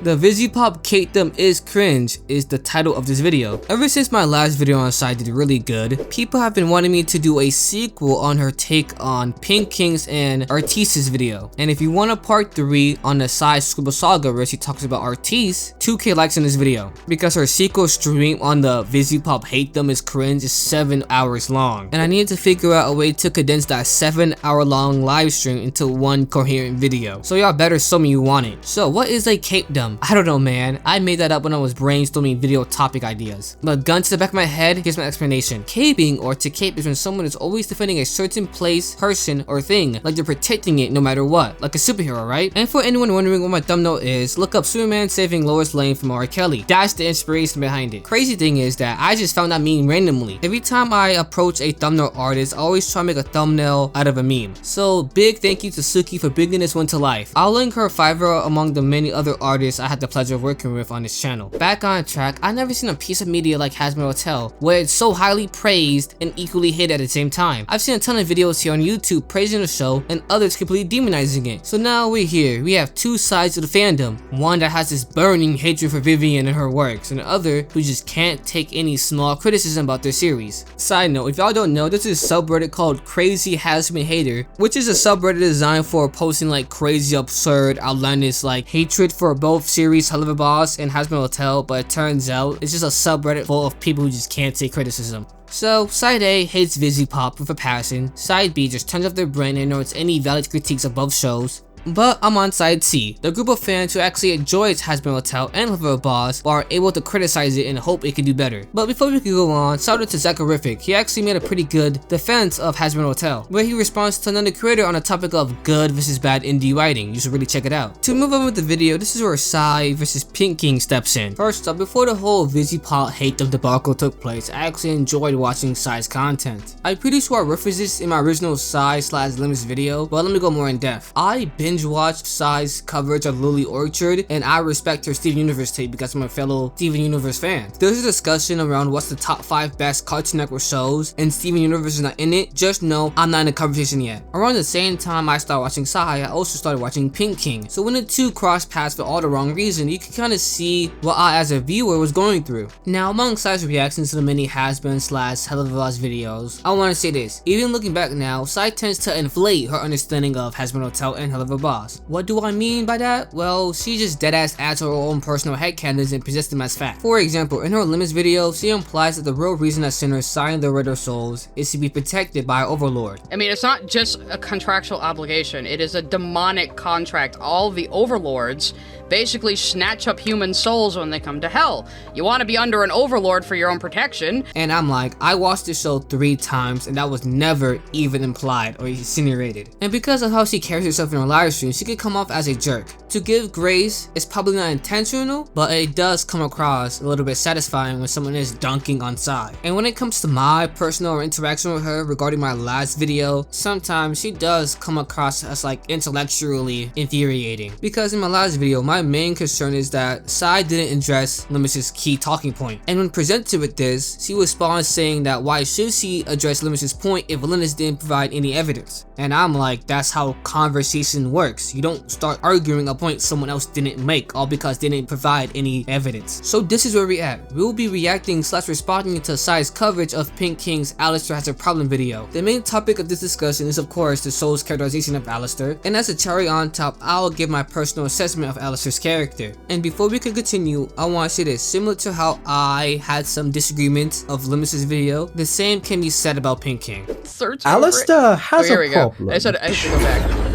The VivziePop Hatedom is Cringe is the title of this video. Ever since my last video on Sai did really good, people have been wanting me to do a sequel on her take on Pink King's and Artiste's video. And if you want a part 3 on the Sai Scribble Saga where she talks about Artiste, 2k likes in this video. Because her sequel stream on the VivziePop Hatedom is Cringe is 7 hours long. And I needed to figure out a way to condense that 7-hour long live stream into one coherent video. So y'all better show me you want it. So what is a Hatedom? I don't know, man. I made that up when I was brainstorming video topic ideas. But gun to the back of my head, here's my explanation. Caping or to cape is when someone is always defending a certain place, person, or thing, like they're protecting it no matter what, like a superhero, right? And for anyone wondering what my thumbnail is, look up Superman saving Lois Lane from R. Kelly. That's the inspiration behind it. Crazy thing is that I just found that meme randomly. Every time I approach a thumbnail artist, I always try to make a thumbnail out of a meme. So big thank you to Suki for bringing this one to life. I'll link her Fiverr among the many other artists I had the pleasure of working with on this channel. Back on track, I've never seen a piece of media like Hazbin Hotel, where it's so highly praised and equally hated at the same time. I've seen a ton of videos here on YouTube praising the show and others completely demonizing it. So now we're here. We have two sides of the fandom. One that has this burning hatred for Vivian and her works, and the other who just can't take any small criticism about their series. Side note, if y'all don't know, there's this subreddit called Crazy Hazbin Hater, which is a subreddit designed for posting like crazy, absurd, outlandish like hatred for both series Hell of a Boss and Hazbin Hotel, but it turns out it's just a subreddit full of people who just can't take criticism. So, Side A hates VivziePop with a passion, Side B just turns off their brain and ignores any valid critiques of both shows. But I'm on Side C, the group of fans who actually enjoys Hazbin Hotel and Hell of a Boss, but are able to criticize it and hope it can do better. But before we can go on, shout out to Zacharific. He actually made a pretty good defense of Hazbin Hotel, where he responds to another creator on the topic of good versus bad indie writing. You should really check it out. To move on with the video, this is where Sai Vs Pink King steps in. First up, before the whole VivziePop Hatedom debacle took place, I actually enjoyed watching Sai's content. I'm pretty sure I referenced this in my original Sai/Limus video, but let me go more in depth. I binge watched Sai's coverage of Lily Orchard, and I respect her Steven Universe take because I'm a fellow Steven Universe fan. There's a discussion around what's the top 5 best Cartoon Network shows, and Steven Universe is not in it. Just know I'm not in the conversation yet. Around the same time I started watching Sai, I also started watching Pink King. So when the two cross paths for all the wrong reason, you can kind of see what I as a viewer was going through. Now among Sai's reactions to the many Hazbin/Hell of a Boss videos, I want to say this. Even looking back now, Sai tends to inflate her understanding of Hazbin Hotel and Hell of a Boss. What do I mean by that? Well, she just deadass adds her own personal headcanons and presents them as fact. For example, in her Limus video, she implies that the real reason that sinners sign their rid souls is to be protected by an overlord. I mean, it's not just a contractual obligation, it is a demonic contract. All the overlords basically snatch up human souls when they come to hell. You want to be under an overlord for your own protection. And I'm like, I watched this show 3 times and that was never even implied or insinuated. And because of how she carries herself in her live stream, she could come off as a jerk. To give grace, it's probably not intentional, but it does come across a little bit satisfying when someone is dunking on Sai. And when it comes to my personal interaction with her regarding my last video, sometimes she does come across as like intellectually infuriating. Because in my last video, my main concern is that Sai didn't address Limus's key talking point. And when presented with this, she responds saying that why should she address Limus's point if Linus didn't provide any evidence? And I'm like, that's how conversation works. You don't start arguing a point someone else didn't make all because they didn't provide any evidence. So this is where we're at. We'll be reacting/responding to Sai's coverage of Pink King's Alastor Has a Problem video. The main topic of this discussion is of course the show's characterization of Alastor, and as a cherry on top, I'll give my personal assessment of Alastor's character. And before we can continue, I want to say this. Similar to how I had some disagreements of Limus's video, the same can be said about Pink King. Alastor has a problem. I should go back.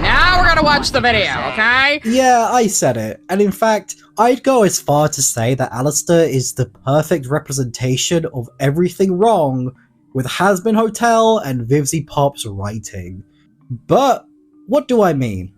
Now we're gonna watch the video, okay? Yeah, I said it. And in fact, I'd go as far to say that Alastor is the perfect representation of everything wrong with Hazbin Hotel and VivziePop's writing. But what do I mean?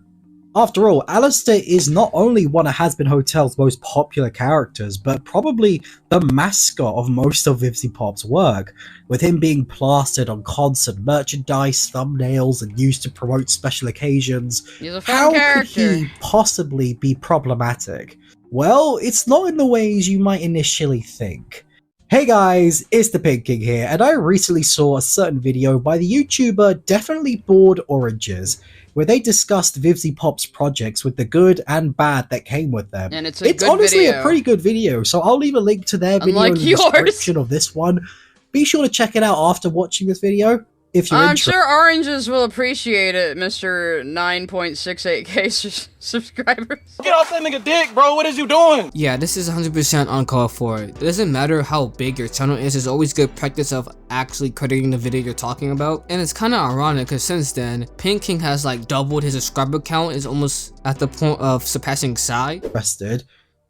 After all, Alastor is not only one of Hazbin Hotel's most popular characters, but probably the mascot of most of VivziePop's work, with him being plastered on constant merchandise, thumbnails, and used to promote special occasions. He's a fun How character. could he possibly be problematic? Well, it's not in the ways you might initially think. Hey guys, it's the Pink King here, and I recently saw a certain video by the YouTuber Definitely Bored Oranges, where they discussed VivziePop's projects with the good and bad that came with them. And it's good honestly video. A pretty good video, so I'll leave a link to their video in the description of this one. Be sure to check it out after watching this video. If you're I'm sure Oranges will appreciate it, Mr. 9.68k subscribers. Get off that nigga dick, bro. What is you doing? Yeah, this is 100% uncalled for. It doesn't matter how big your channel is, it's always good practice of actually crediting the video you're talking about. And it's kind of ironic because since then, Pink King has like doubled his subscriber count, is almost at the point of surpassing Sai.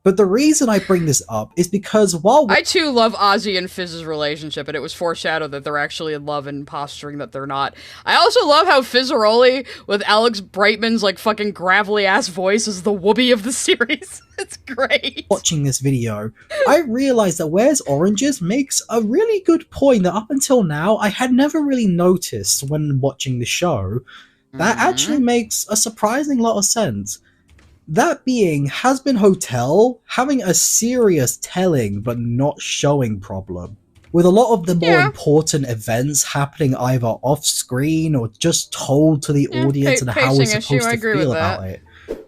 But the reason I bring this up is because while I too love Ozzy and Fizz's relationship, and it was foreshadowed that they're actually in love and posturing that they're not. I also love how Fizzaroli, with Alex Brightman's like fucking gravelly ass voice, is the Whoopi of the series. It's great. Watching this video, I realized that Where's Oranges makes a really good point that up until now I had never really noticed when watching the show. That actually makes a surprising lot of sense. That being, Hazbin Hotel having a serious telling but not showing problem, with a lot of the more important events happening either off screen or just told to the audience and how we're supposed to feel about it.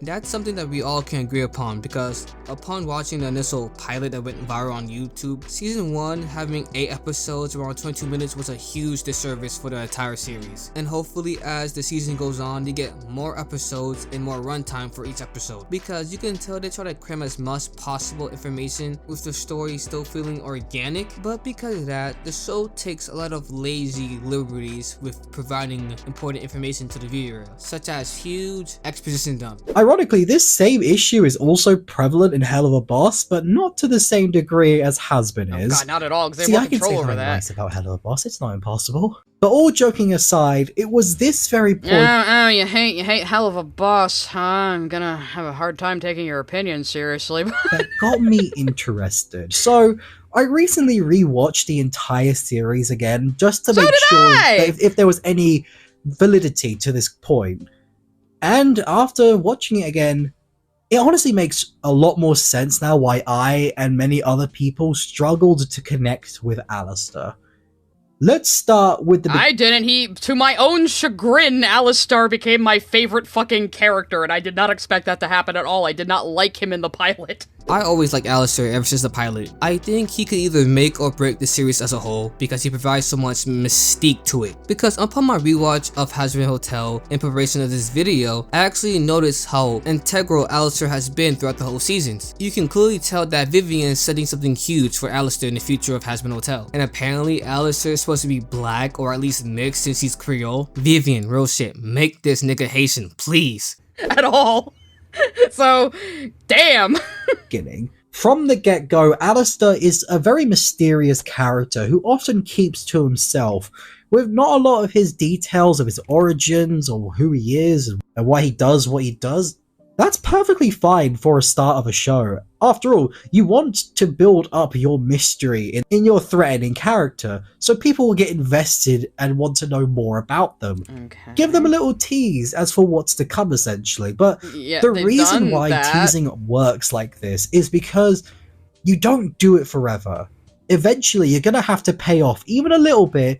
That's something that we all can agree upon, because upon watching the initial pilot that went viral on YouTube, season 1 having 8 episodes around 22 minutes was a huge disservice for the entire series. And hopefully as the season goes on, they get more episodes and more runtime for each episode, because you can tell they try to cram as much possible information with the story still feeling organic. But because of that, the show takes a lot of lazy liberties with providing important information to the viewer, such as huge exposition dump. Ironically, this same issue is also prevalent in Hell of a Boss, but not to the same degree as Hazbin is. Oh God, not at all, because they have control over that. Nice about Hell of a Boss, it's not impossible. But all joking aside, it was this very point. Oh, you hate Hell of a Boss, huh? I'm gonna have a hard time taking your opinion seriously. That got me interested. So, I recently rewatched the entire series again, just to make sure that if there was any validity to this point. And after watching it again, it honestly makes a lot more sense now why I and many other people struggled to connect with Alastor. Let's start with the... I didn't. To my own chagrin, Alastor became my favorite fucking character, and I did not expect that to happen at all. I did not like him in the pilot. I always liked Alastor ever since the pilot. I think he could either make or break the series as a whole, because he provides so much mystique to it. Because upon my rewatch of Hazbin Hotel in preparation of this video, I actually noticed how integral Alastor has been throughout the whole seasons. You can clearly tell that Vivian is setting something huge for Alastor in the future of Hazbin Hotel. And apparently Alastor is supposed to be black or at least mixed since he's Creole. Vivian, real shit, make this nigga Haitian, please. At all. So, damn. From the get-go, Alastor is a very mysterious character who often keeps to himself, with not a lot of his details of his origins or who he is and why he does what he does. That's perfectly fine for a start of a show. After all, you want to build up your mystery in your threatening character, so people will get invested and want to know more about them. Okay. Give them a little tease as for what's to come, essentially. But yeah, the reason why teasing works like this is because you don't do it forever. Eventually, you're gonna have to pay off even a little bit.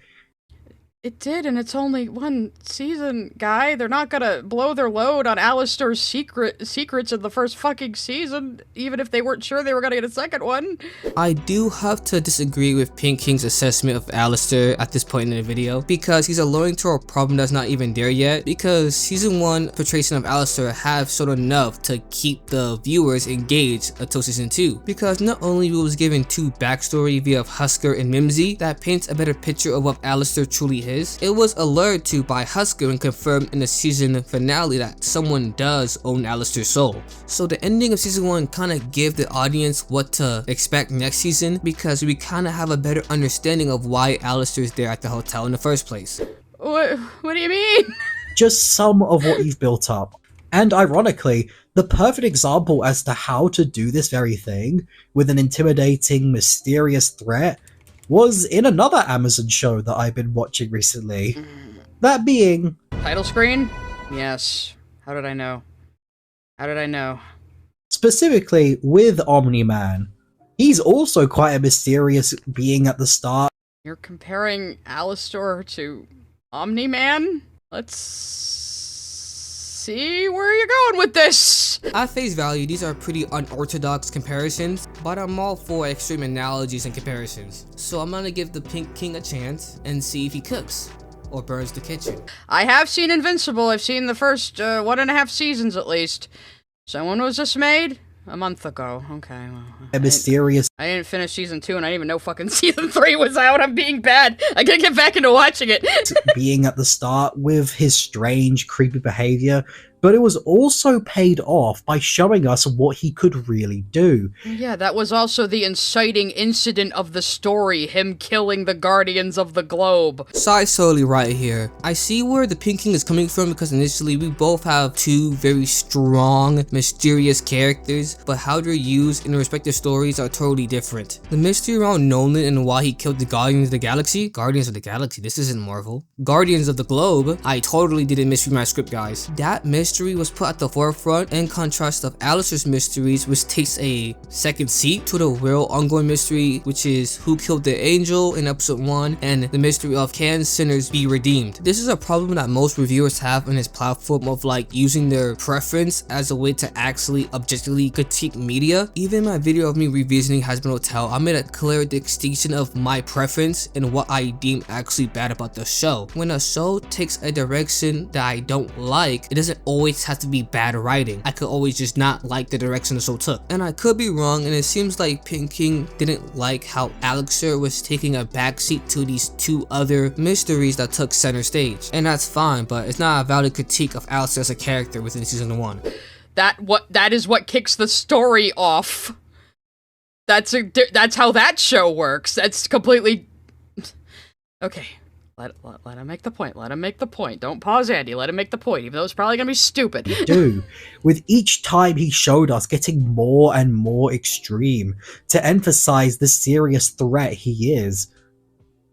It did, and it's only one season, guy. They're not gonna blow their load on Alastor's secrets in the first fucking season, even if they weren't sure they were gonna get a second one. I do have to disagree with Pink King's assessment of Alastor at this point in the video, because he's alluding to a problem that's not even there yet, because season 1 portrayal of Alastor have showed enough to keep the viewers engaged until season 2, because not only was given 2 backstory via Husker and Mimsy that paints a better picture of what Alastor truly is, it was alerted to by Husker and confirmed in the season finale that someone does own Alastor's soul. So the ending of season 1 kind of gave the audience what to expect next season, because we kind of have a better understanding of why Alastor is there at the hotel in the first place. What do you mean? Just some of what you've built up. And ironically, the perfect example as to how to do this very thing with an intimidating, mysterious threat was in another Amazon show that I've been watching recently. That being... Title screen? Yes. How did I know? How did I know? Specifically with Omni-Man. He's also quite a mysterious being at the start. You're comparing Alastor to Omni-Man? Let's see where you're going with this. At face value, these are pretty unorthodox comparisons, but I'm all for extreme analogies and comparisons. So I'm gonna give the Pink King a chance and see if he cooks or burns the kitchen. I have seen Invincible. I've seen the first 1.5 seasons at least. So when was this made? A month ago. Okay. Well, A mysterious I didn't finish season 2 and I didn't even know fucking season 3 was out. I'm being bad. I gotta get back into watching it. being at the start with his strange, creepy behavior, but it was also paid off by showing us what he could really do. Yeah, that was also the inciting incident of the story, him killing the Guardians of the Globe. Sai's totally right here. I see where the Pink King is coming from because initially we both have two very strong, mysterious characters, but how they're used in their respective stories are totally different. The mystery around Nolan and why he killed the Guardians of the Galaxy? This isn't Marvel. Guardians of the Globe? I totally didn't misread my script, guys. That mystery was put at the forefront in contrast of Alastor's mysteries, which takes a second seat to the real ongoing mystery, which is who killed the angel in episode 1 and the mystery of can sinners be redeemed. This is a problem that most reviewers have on his platform of like using their preference as a way to actually objectively critique media. Even in my video of me revisiting Hazbin Hotel, I made a clear distinction of my preference and what I deem actually bad about the show. When a show takes a direction that I don't like, it doesn't always have to be bad writing. I could always just not like the direction the show took. And I could be wrong, and it seems like Pink King didn't like how Alastor was taking a backseat to these two other mysteries that took center stage. And that's fine, but it's not a valid critique of Alastor as a character within season 1. That is what kicks the story off. That's how that show works. That's completely... Okay. Let him make the point. Let him make the point. Don't pause, Andy. Let him make the point, even though it's probably gonna be stupid. Do with each time he showed us getting more and more extreme to emphasize the serious threat he is.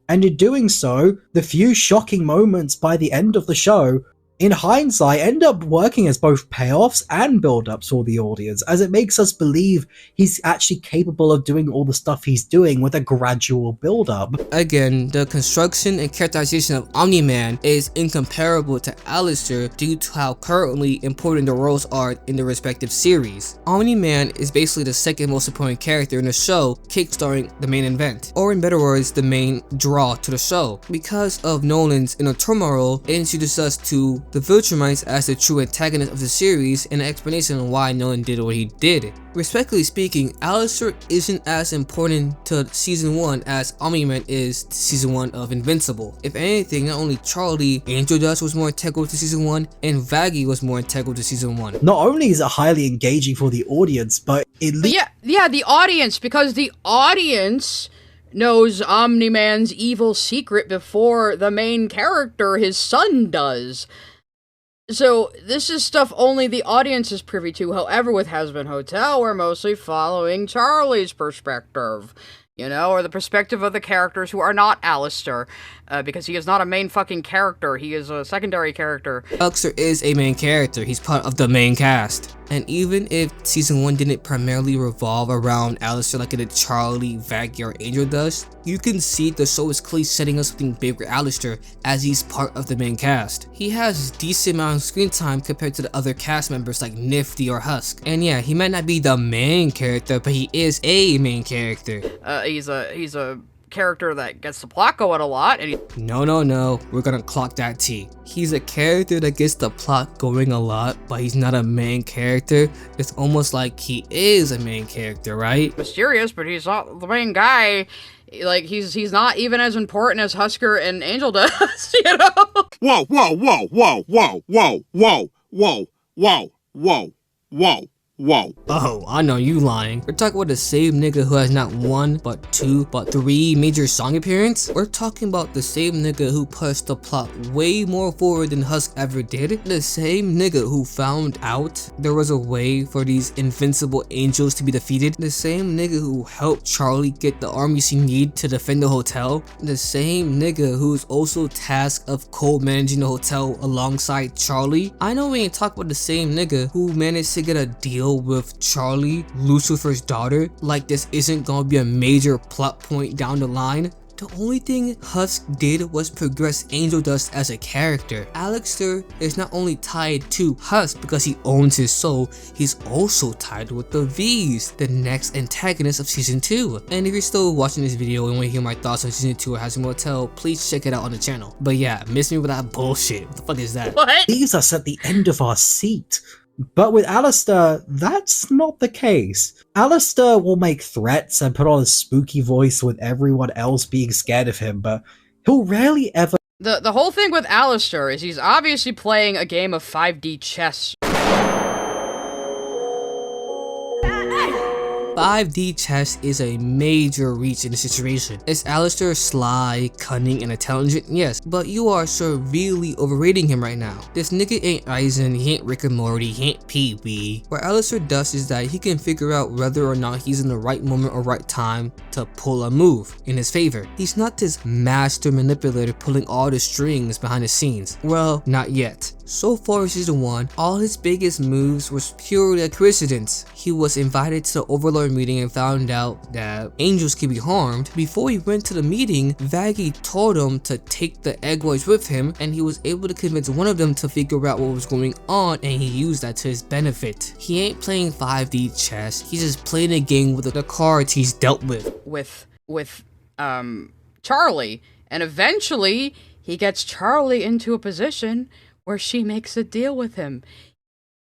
And in doing so, the few shocking moments by the end of the show, in hindsight, end up working as both payoffs and build-ups for the audience, as it makes us believe he's actually capable of doing all the stuff he's doing with a gradual build-up. Again, the construction and characterization of Omni-Man is incomparable to Alastor due to how currently important the roles are in the respective series. Omni-Man is basically the second most important character in the show, kickstarting the main event, or in better words, the main draw to the show. Because of Nolan's inner turmoil, it introduces us to the VivziePop as the true antagonist of the series and an explanation on why Nolan did what he did. Respectfully speaking, Alastor isn't as important to season 1 as Omni-Man is to season 1 of Invincible. If anything, not only Charlie, Angel Dust was more integral to season 1 and Vaggie was more integral to season 1. Not only is it highly engaging for the audience, but it Yeah, the audience, because the audience knows Omni-Man's evil secret before the main character, his son, does. So, this is stuff only the audience is privy to. However, with Hazbin Hotel, we're mostly following Charlie's perspective. You know, or the perspective of the characters who are not Alastor, because he is not a main fucking character, he is a secondary character. Alastor is a main character, he's part of the main cast. And even if season 1 didn't primarily revolve around Alastor like it did Charlie, Vaggie, or Angel Dust, you can see the show is clearly setting up something big with Alastor as he's part of the main cast. He has a decent amount of screen time compared to the other cast members like Nifty or Husk. And yeah, he might not be the main character, but he is a main character. He's a character that gets the plot going a lot, and No, we're gonna clock that T. He's a character that gets the plot going a lot, but he's not a main character. It's almost like he is a main character, right? mysterious, but he's not the main guy. Like, he's not even as important as Husker and Angel Dust, you know? Whoa, whoa, whoa, whoa, whoa, whoa, whoa, whoa, whoa, whoa, whoa. Whoa. Oh, I know you lying. We're talking about the same nigga who has not 1, but 2, but 3 major song appearances. We're talking about the same nigga who pushed the plot way more forward than Husk ever did. The same nigga who found out there was a way for these invincible angels to be defeated. The same nigga who helped Charlie get the army she needed to defend the hotel. The same nigga who's also tasked of co-managing the hotel alongside Charlie. I know we ain't talking about the same nigga who managed to get a deal deal with Charlie, Lucifer's daughter, like this isn't gonna be a major plot point down the line. The only thing Husk did was progress Angel Dust as a character. Alastor is not only tied to Husk because he owns his soul, he's also tied with the V's, the next antagonist of Season 2. And if you're still watching this video and want to hear my thoughts on Season 2 of Hazbin Hotel, please check it out on the channel. But yeah, miss me with that bullshit. What the fuck is that? What? Leaves us at the end of our seat. But with Alastor, that's not the case. Alastor will make threats and put on a spooky voice with everyone else being scared of him, but he'll rarely ever. The whole thing with Alastor is he's obviously playing a game of 5D chess. 5D chess is a major reach in the situation. Is Alastor sly, cunning, and intelligent? Yes, but you are severely overrating him right now. This nigga ain't Aizen, he ain't Rick and Morty, he ain't Pee-wee. What Alastor does is that he can figure out whether or not he's in the right moment or right time to pull a move in his favor. He's not this master manipulator pulling all the strings behind the scenes. Well, not yet. So far in Season 1, all his biggest moves was purely a coincidence. He was invited to the Overlord meeting and found out that angels can be harmed. Before he went to the meeting, Vaggie told him to take the egg boys with him, and he was able to convince one of them to figure out what was going on, and he used that to his benefit. He ain't playing 5D chess, he's just playing a game with the cards he's dealt with. With Charlie. And eventually, he gets Charlie into a position where she makes a deal with him.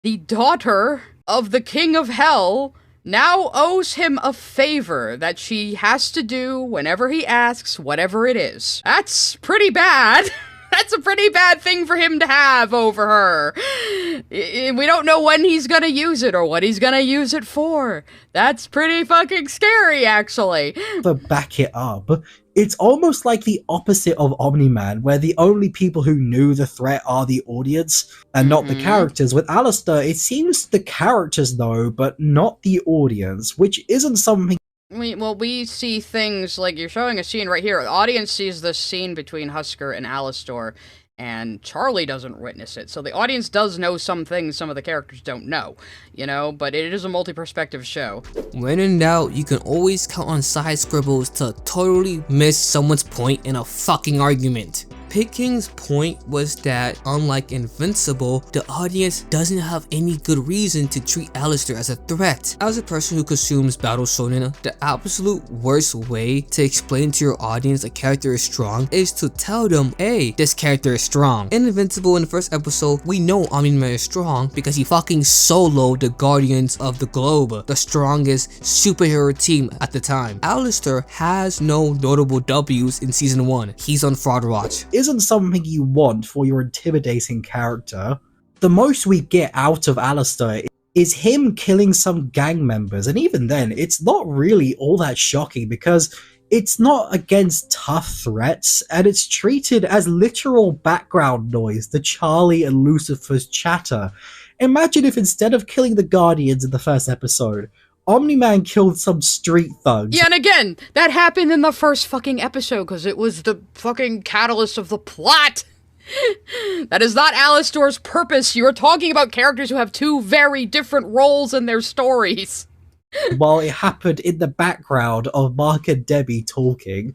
The daughter of the King of Hell now owes him a favor that she has to do whenever he asks, whatever it is. That's pretty bad. That's a pretty bad thing for him to have over her. We don't know when he's gonna use it or what he's gonna use it for. That's pretty fucking scary, actually. But back it up. It's almost like the opposite of Omni-Man, where the only people who knew the threat are the audience and not the characters. With Alastor, it seems the characters know, but not the audience, which isn't something. We see things like you're showing a scene right here. The audience sees this scene between Husker and Alastor, and Charlie doesn't witness it. So the audience does know some things some of the characters don't know, you know, but it is a multi-perspective show. When in doubt, you can always count on side scribbles to totally miss someone's point in a fucking argument. Pink King's point was that, unlike Invincible, the audience doesn't have any good reason to treat Alastor as a threat. As a person who consumes Battle Shonen, the absolute worst way to explain to your audience a character is strong is to tell them, hey, this character is strong. In Invincible, in the first episode, we know Omni-Man is strong because he fucking soloed the Guardians of the Globe, the strongest superhero team at the time. Alastor has no notable W's in Season 1. He's on fraud watch. Isn't something you want for your intimidating character. The most we get out of Alastor is him killing some gang members, and even then, it's not really all that shocking because it's not against tough threats, and it's treated as literal background noise to Charlie and Lucifer's chatter. Imagine if instead of killing the Guardians in the first episode, Omni-Man killed some street thugs. Yeah, and again, that happened in the first fucking episode because it was the fucking catalyst of the plot. That is not Alastor's purpose. You are talking about characters who have two very different roles in their stories. While it happened in the background of Mark and Debbie talking,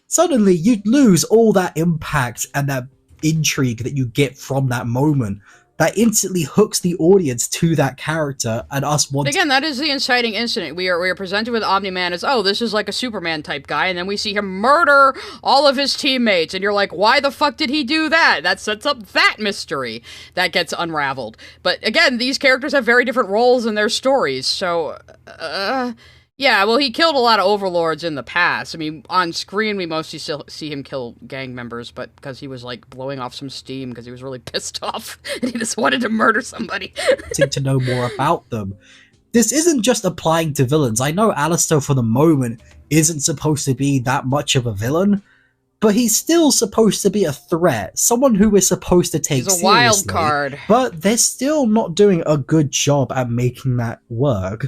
suddenly you'd lose all that impact and that intrigue that you get from that moment. That instantly hooks the audience to that character and us wanting. Again, that is the inciting incident. We are presented with Omni-Man as, oh, this is like a Superman type guy, and then we see him murder all of his teammates, and you're like, why the fuck did he do that? That sets up that mystery that gets unraveled. But again, these characters have very different roles in their stories, so, yeah, well, he killed a lot of overlords in the past. I mean, on screen, we mostly still see him kill gang members, but because he was, like, blowing off some steam because he was really pissed off, and he just wanted to murder somebody. To know more about them. This isn't just applying to villains. I know Alastor, for the moment, isn't supposed to be that much of a villain, but he's still supposed to be a threat, someone who is supposed to take seriously. He's a wild card. But they're still not doing a good job at making that work.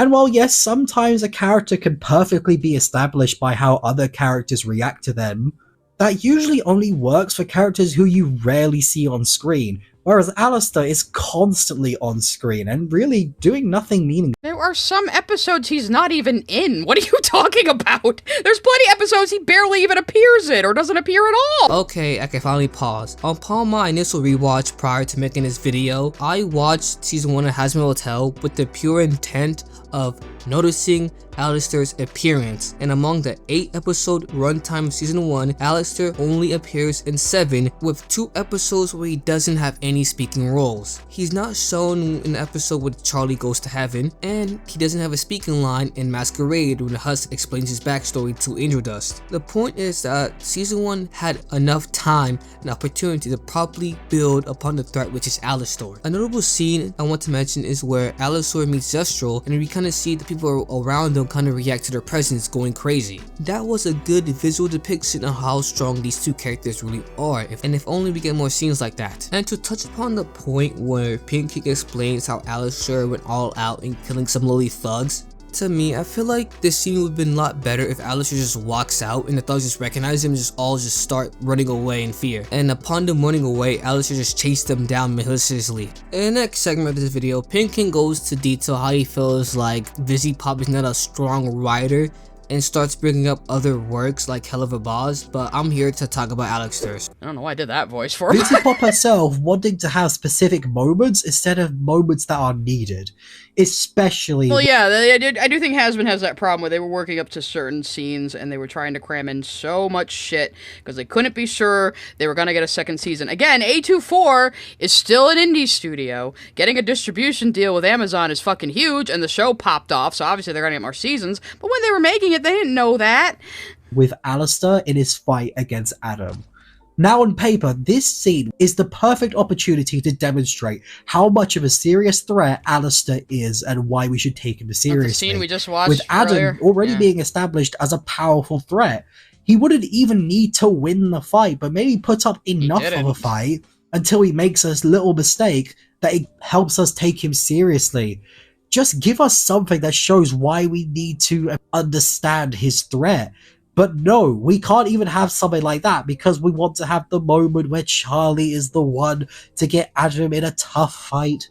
And while yes, sometimes a character can perfectly be established by how other characters react to them, that usually only works for characters who you rarely see on screen. whereas Alastor is constantly on screen and really doing nothing meaningful. There are some episodes he's not even in. What are you talking about? There's plenty of episodes he barely even appears in or doesn't appear at all. Okay, I can finally pause. Upon my initial rewatch prior to making this video, I watched season 1 of Hazbin Hotel with the pure intent of noticing Alastor's appearance, and among the 8-episode runtime of season 1, Alastor only appears in 7, with 2 episodes where he doesn't have any speaking roles. He's not shown in the episode when Charlie goes to heaven, and he doesn't have a speaking line in Masquerade when Husk explains his backstory to Angel Dust. The point is that season 1 had enough time and opportunity to properly build upon the threat, which is Alastor. A notable scene I want to mention is where Alastor meets Zestral, and we kind of see the people around them kind of react to their presence going crazy. That was a good visual depiction of how strong these two characters really are, and if only we get more scenes like that. And to touch upon the point where Pink King explains how Alastor went all out in killing some lowly thugs, to me, I feel like this scene would have been a lot better if Alastor just walks out and the thugs just recognize him and just all start running away in fear. And upon them running away, Alastor just chased them down maliciously. In the next segment of this video, Pink King goes to detail how he feels like VivziePop is not a strong writer and starts bringing up other works like Hell of a Boss, but I'm here to talk about Alastor's. I don't know why I did that voice for him. VivziePop herself wanting to have specific moments instead of moments that are needed. Especially... Well, yeah, I do think Hazbin has that problem where they were working up to certain scenes and they were trying to cram in so much shit because they couldn't be sure they were going to get a second season. Again, A24 is still an indie studio. Getting a distribution deal with Amazon is fucking huge, and the show popped off, so obviously they're going to get more seasons. But when they were making it, they didn't know that. With Alastor in his fight against Adam. Now on paper, this scene is the perfect opportunity to demonstrate how much of a serious threat Alastor is and why we should take him seriously. The scene we just watched with Adam earlier. already being established as a powerful threat, he wouldn't even need to win the fight, but maybe put up enough of a fight until he makes a little mistake that it helps us take him seriously. Just give us something that shows why we need to understand his threat. But no, we can't even have something like that because we want to have the moment where Charlie is the one to get Adam in a tough fight.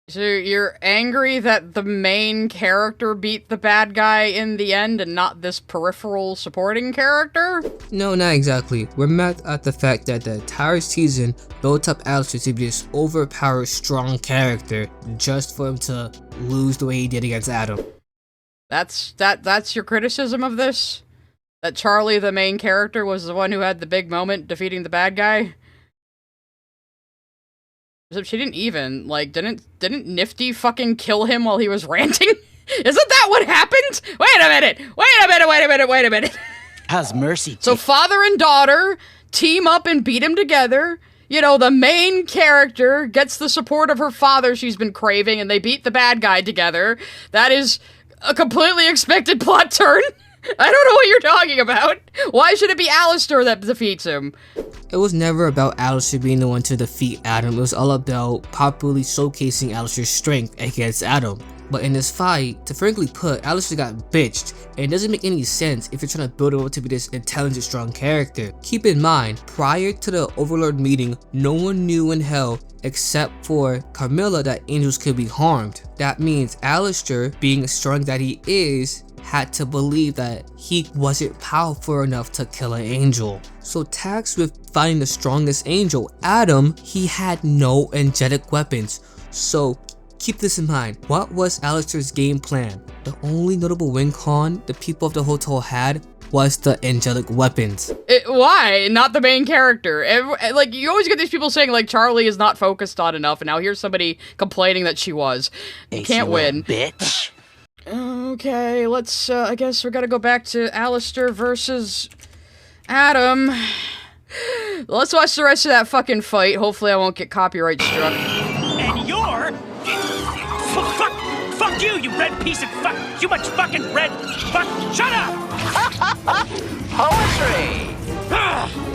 So you're angry that the main character beat the bad guy in the end and not this peripheral supporting character? No, not exactly. We're mad at the fact that the entire season built up Alastor to be this overpowered strong character just for him to lose the way he did against Adam. That's your criticism of this? That Charlie, the main character, was the one who had the big moment defeating the bad guy? Except she didn't even, like, didn't Nifty fucking kill him while he was ranting? Isn't that what happened? Wait a minute! Has mercy. So father and daughter team up and beat him together. You know, the main character gets the support of her father she's been craving, and they beat the bad guy together. That is a completely expected plot turn. I don't know what you're talking about. Why should it be Alastor that defeats him? It was never about Alastor being the one to defeat Adam. It was all about properly showcasing Alastor's strength against Adam. But in this fight, to frankly put, Alastor got bitched, and it doesn't make any sense if you're trying to build him up to be this intelligent, strong character. Keep in mind, prior to the Overlord meeting, no one knew in hell except for Carmilla that angels could be harmed. That means Alastor, being strong that he is, had to believe that he wasn't powerful enough to kill an angel. So tasked with finding the strongest angel, Adam, he had no angelic weapons. So keep this in mind. What was Alastor's game plan? The only notable win con the people of the hotel had was the angelic weapons. Why? Not the main character. Like, you always get these people saying, like, Charlie is not focused on enough, and now here's somebody complaining that she was. You can't win. Bitch. Okay, let's, I guess we gotta go back to Alastor versus Adam. Let's watch the rest of that fucking fight. Hopefully I won't get copyright struck. And you're... Fuck you, you red piece of fuck... You much fucking red... Fuck... Shut up! Poetry!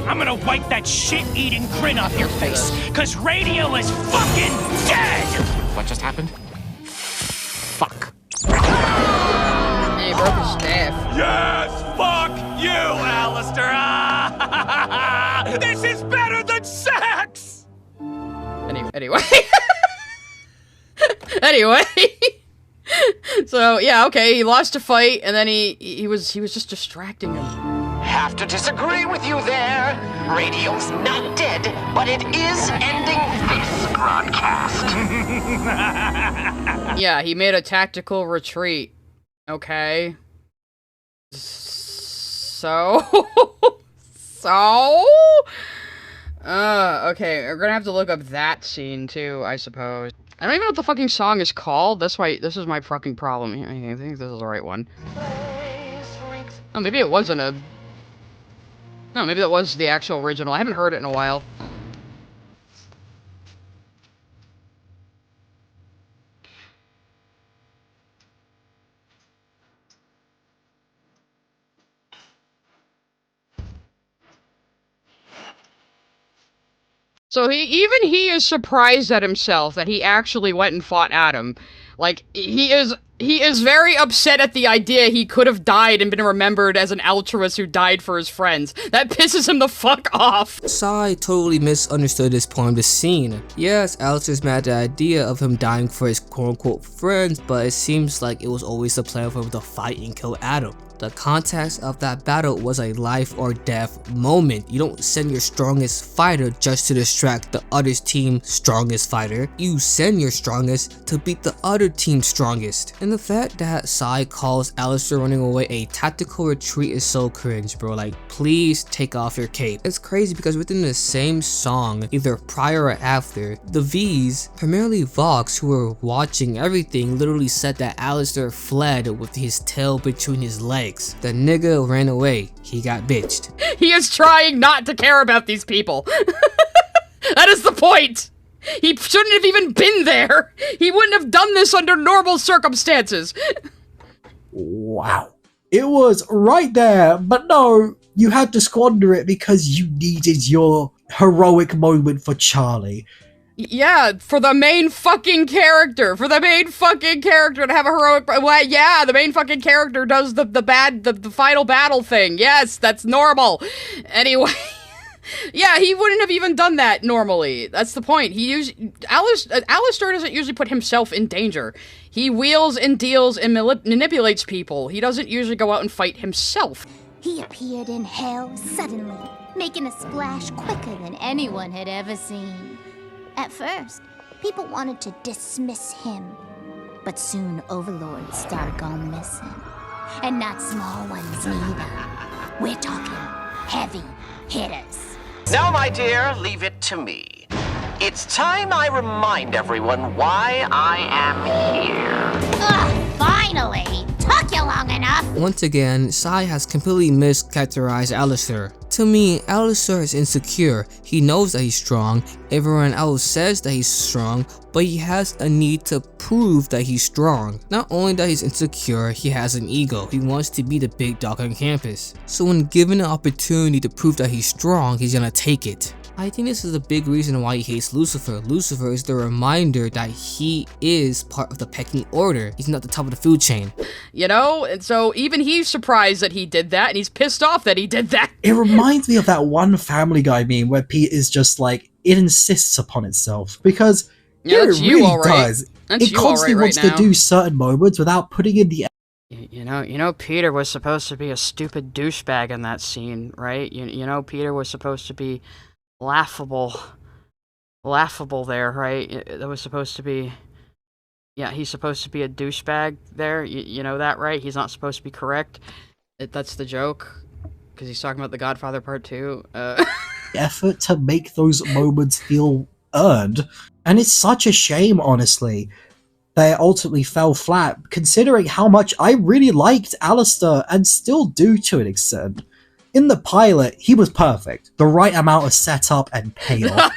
I'm gonna wipe that shit-eating grin off your face, cause radio is fucking dead! What just happened? Fuck. Hey, he broke his staff. Yes! Fuck you, Alastor! This is better than sex! Anyway. Anyway. So, yeah, okay, he lost a fight, and then he was just distracting him. Have to disagree with you there. Radio's not dead, but it is ending this broadcast. Yeah, he made a tactical retreat. Okay. So? Okay, we're gonna have to look up that scene, too, I suppose. I don't even know what the fucking song is called. That's why, this is my fucking problem. I think this is the right one. Oh, maybe it wasn't a... No, maybe that was the actual original. I haven't heard it in a while. So even he is surprised at himself that he actually went and fought Adam. Like, he is very upset at the idea he could have died and been remembered as an altruist who died for his friends. That pisses him the fuck off. Sai totally misunderstood this point of the scene. Yes, Alastor's mad at the idea of him dying for his quote-unquote friends, but it seems like it was always the plan for him to fight and kill Adam. The context of that battle was a life or death moment. You don't send your strongest fighter just to distract the other team's strongest fighter. You send your strongest to beat the other team's strongest. And the fact that Sai calls Alastor running away a tactical retreat is so cringe, bro. Like, please take off your cape. It's crazy because within the same song, either prior or after, the V's, primarily Vox, who were watching everything, literally said that Alastor fled with his tail between his legs. The nigga ran away. He got bitched. He is trying not to care about these people. That is the point. He shouldn't have even been there. He wouldn't have done this under normal circumstances. Wow. It was right there, but no, you had to squander it because you needed your heroic moment for Charlie. Yeah, for the main fucking character. For the main fucking character to have a heroic... Well, yeah, the main fucking character does the final battle thing. Yes, that's normal. Anyway... Yeah, he wouldn't have even done that normally. That's the point. Alastor doesn't usually put himself in danger. He wheels and deals and manipulates people. He doesn't usually go out and fight himself. He appeared in hell suddenly, making a splash quicker than anyone had ever seen. At first, people wanted to dismiss him, but soon overlords started going missing. And not small ones neither. We're talking heavy hitters. Now, my dear, leave it to me. It's time I remind everyone why I am here. Ugh, finally! Took you long enough! Once again, Sai has completely mischaracterized Alastor. To me, Alastor is insecure. He knows that he's strong, everyone else says that he's strong, but he has a need to prove that he's strong. Not only that he's insecure, he has an ego. He wants to be the big dog on campus. So when given an opportunity to prove that he's strong, he's gonna take it. I think this is a big reason why he hates Lucifer. Lucifer is the reminder that he is part of the pecking order. He's not the top of the food chain. You know, and so even he's surprised that he did that, and he's pissed off that he did that. It reminds me of that one Family Guy meme where Pete is just like, it insists upon itself. Because yeah, it really does. That's it constantly wants to do certain moments without putting in the... You know, Peter was supposed to be a stupid douchebag in that scene, right? You know, Peter was supposed to be laughable there, right? That was supposed to be, yeah, he's supposed to be a douchebag there. You know that, right? He's not supposed to be correct. That's the joke, because he's talking about The Godfather Part 2. Effort to make those moments feel earned, and it's such a shame, honestly, that it ultimately fell flat, considering how much I really liked Alastor and still do to an extent. In the pilot, he was perfect. The right amount of setup and payoff.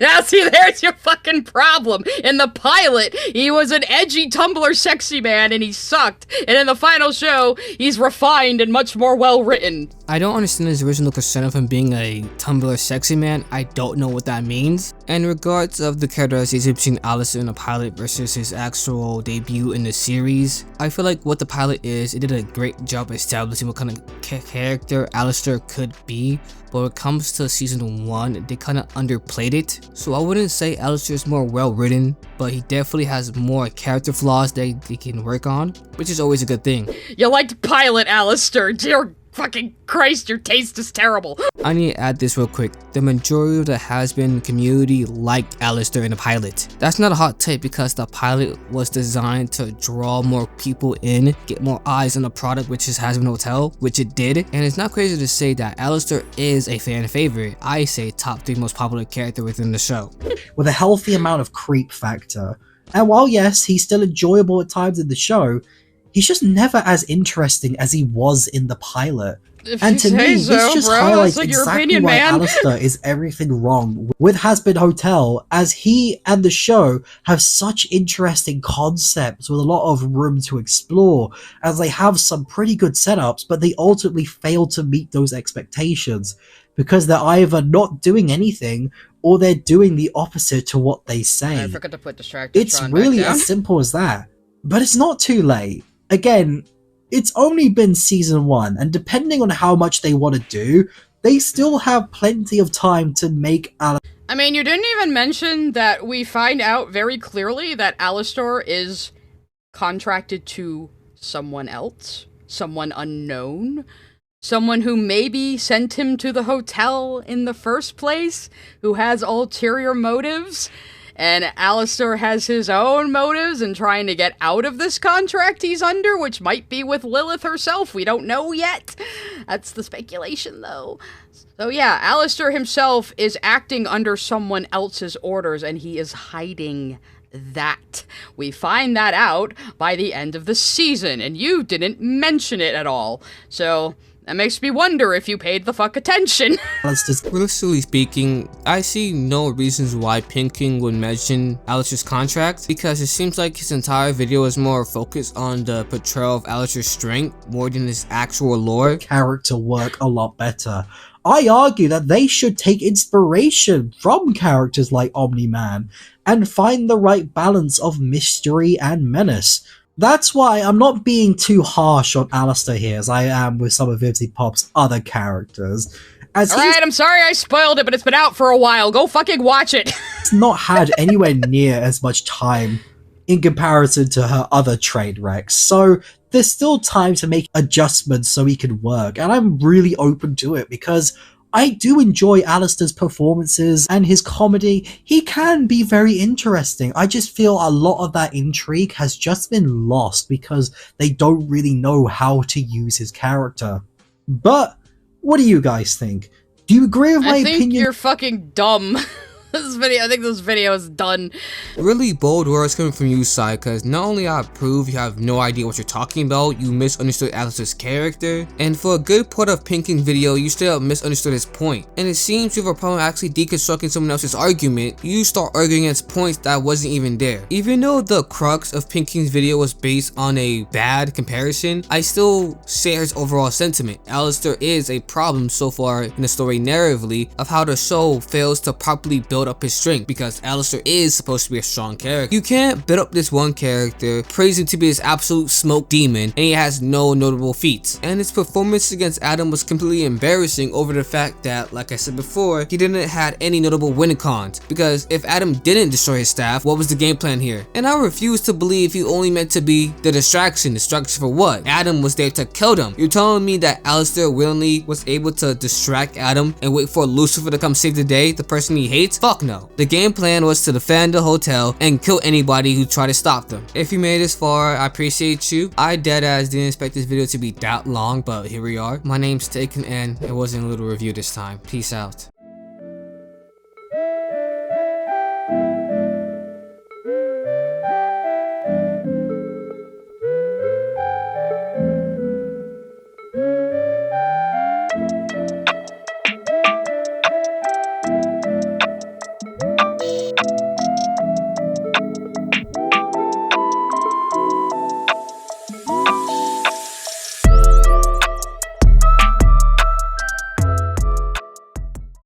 Now see, there's your fucking problem. In the pilot, he was an edgy Tumblr sexy man and he sucked. And in the final show, he's refined and much more well-written. I don't understand his original persona of him being a Tumblr sexy man. I don't know what that means. And in regards of the characterization between Alastor in the pilot versus his actual debut in the series, I feel like what the pilot is, it did a great job establishing what kind of character Alastor could be. But when it comes to season 1, they kind of underplayed it. great. So I wouldn't say Alastor is more well written, but he definitely has more character flaws that he can work on, which is always a good thing. You liked Pilot, Alastor. Dear fucking Christ, your taste is terrible. I need to add this real quick. The majority of the Hazbin community liked Alastor in the pilot. That's not a hot take because the pilot was designed to draw more people in, get more eyes on the product, which is Hazbin Hotel, which it did. And it's not crazy to say that Alastor is a fan favorite. I say top 3 most popular character within the show. With a healthy amount of creep factor. And while yes, he's still enjoyable at times in the show, he's just never as interesting as he was in the pilot. And to me, this just highlights like exactly why Alastor is everything wrong with Hazbin Hotel, as he and the show have such interesting concepts with a lot of room to explore, as they have some pretty good setups, but they ultimately fail to meet those expectations, because they're either not doing anything, or they're doing the opposite to what they say. I forgot to put distractor. It's really as simple as that. But it's not too late. Again, it's only been season 1, and depending on how much they want to do, they still have plenty of time to make Alastor. I mean, you didn't even mention that we find out very clearly that Alastor is contracted to someone else, someone unknown, someone who maybe sent him to the hotel in the first place, who has ulterior motives. And Alastor has his own motives in trying to get out of this contract he's under, which might be with Lilith herself. We don't know yet. That's the speculation, though. So yeah, Alastor himself is acting under someone else's orders, and he is hiding that. We find that out by the end of the season, and you didn't mention it at all. So that makes me wonder if you paid the fuck attention. Realistically speaking, I see no reasons why Pink King would mention Alastor's contract, because it seems like his entire video is more focused on the portrayal of Alastor's strength more than his actual lore. Character work a lot better. I argue that they should take inspiration from characters like Omni-Man and find the right balance of mystery and menace. That's why I'm not being too harsh on Alastor here as I am with some of VivziePop's other characters. Alright, I'm sorry I spoiled it, but it's been out for a while. Go fucking watch it! He's not had anywhere near as much time in comparison to her other train wrecks, so there's still time to make adjustments so he can work, and I'm really open to it because I do enjoy Alastor's performances and his comedy. He can be very interesting. I just feel a lot of that intrigue has just been lost because they don't really know how to use his character. But what do you guys think? Do you agree with my opinion? I think you're fucking dumb. I think this video is done. Really bold words coming from you, Sai, because not only I prove you have no idea what you're talking about, you misunderstood Alastor's character, and for a good part of Pink King's video, you still misunderstood his point. And it seems you have a problem actually deconstructing someone else's argument. You start arguing against points that wasn't even there. Even though the crux of Pink King's video was based on a bad comparison, I still share his overall sentiment. Alastor is a problem so far in the story narratively of how the show fails to properly build up his strength, because Alastor is supposed to be a strong character. You can't build up this one character, praise him to be this absolute smoke demon, and he has no notable feats. And his performance against Adam was completely embarrassing over the fact that, like I said before, he didn't have any notable win cons, because if Adam didn't destroy his staff, what was the game plan here? And I refuse to believe he only meant to be the distraction. Distraction for what? Adam was there to kill them. You're telling me that Alastor willingly was able to distract Adam and wait for Lucifer to come save the day, the person he hates? Fuck no. The game plan was to defend the hotel and kill anybody who tried to stop them. If you made it this far, I appreciate you. I deadass didn't expect this video to be that long, but here we are. My name's Taken and it wasn't a little review this time. Peace out.